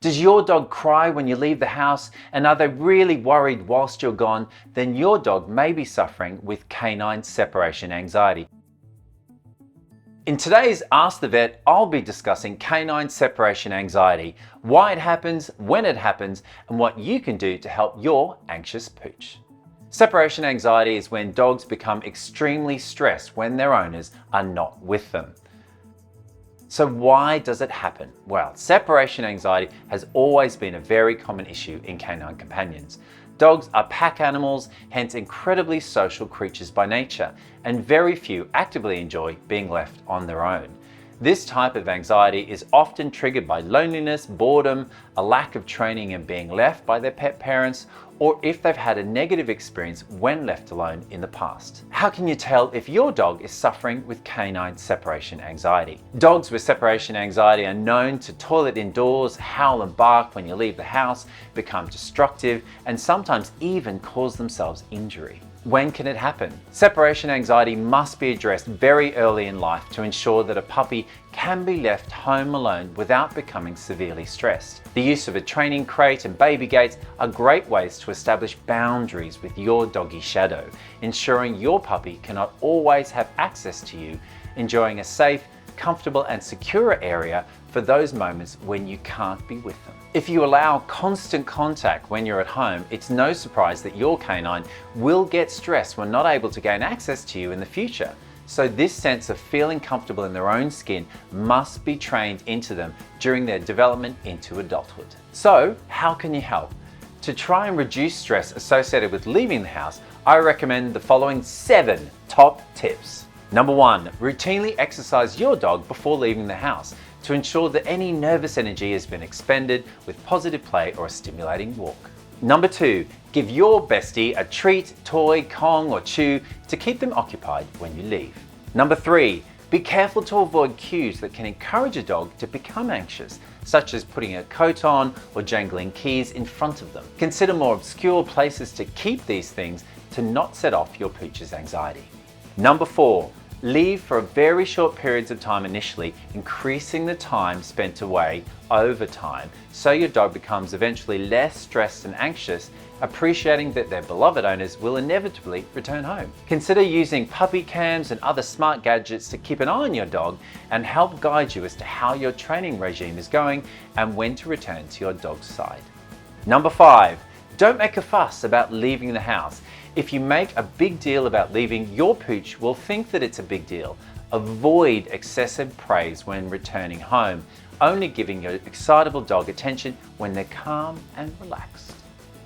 Does your dog cry when you leave the house, and are they really worried whilst you're gone? Then your dog may be suffering with canine separation anxiety. In today's Ask the Vet, I'll be discussing canine separation anxiety, why it happens, when it happens, and what you can do to help your anxious pooch. Separation anxiety is when dogs become extremely stressed when their owners are not with them. So why does it happen? Well, separation anxiety has always been a very common issue in canine companions. Dogs are pack animals, hence incredibly social creatures by nature, and very few actively enjoy being left on their own. This type of anxiety is often triggered by loneliness, boredom, a lack of training and being left by their pet parents, or if they've had a negative experience when left alone in the past. How can you tell if your dog is suffering with canine separation anxiety? Dogs with separation anxiety are known to toilet indoors, howl and bark when you leave the house, become destructive, and sometimes even cause themselves injury. When can it happen? Separation anxiety must be addressed very early in life to ensure that a puppy can be left home alone without becoming severely stressed. The use of a training crate and baby gates are great ways to establish boundaries with your doggy shadow, ensuring your puppy cannot always have access to you, enjoying a safe, comfortable and secure area for those moments when you can't be with them. If you allow constant contact when you're at home, it's no surprise that your canine will get stressed when not able to gain access to you in the future. So this sense of feeling comfortable in their own skin must be trained into them during their development into adulthood. So how can you help? To try and reduce stress associated with leaving the house, I recommend the following 7 top tips. Number 1, routinely exercise your dog before leaving the house to ensure that any nervous energy has been expended with positive play or a stimulating walk. Number 2, give your bestie a treat, toy, Kong or chew to keep them occupied when you leave. Number 3, be careful to avoid cues that can encourage a dog to become anxious, such as putting a coat on or jangling keys in front of them. Consider more obscure places to keep these things to not set off your pooch's anxiety. Number 4, leave for very short periods of time initially, increasing the time spent away over time so your dog becomes eventually less stressed and anxious, appreciating that their beloved owners will inevitably return home. Consider using puppy cams and other smart gadgets to keep an eye on your dog and help guide you as to how your training regime is going and when to return to your dog's side. Number 5, don't make a fuss about leaving the house. If you make a big deal about leaving, your pooch will think that it's a big deal. Avoid excessive praise when returning home, only giving your excitable dog attention when they're calm and relaxed.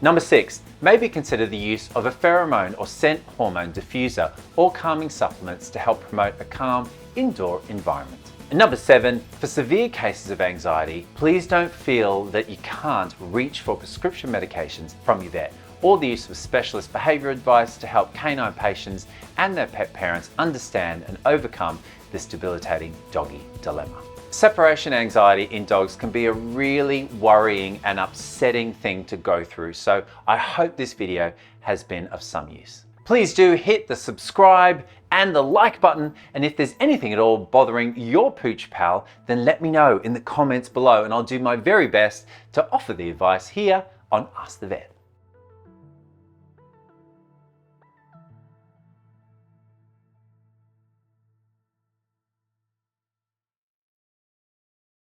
Number 6, maybe consider the use of a pheromone or scent hormone diffuser or calming supplements to help promote a calm indoor environment. And number 7, for severe cases of anxiety, please don't feel that you can't reach for prescription medications from your vet or the use of specialist behavior advice to help canine patients and their pet parents understand and overcome this debilitating doggy dilemma. Separation anxiety in dogs can be a really worrying and upsetting thing to go through, so I hope this video has been of some use. Please do hit the subscribe and the like button, and if there's anything at all bothering your pooch pal, then let me know in the comments below and I'll do my very best to offer the advice here on Ask the Vet.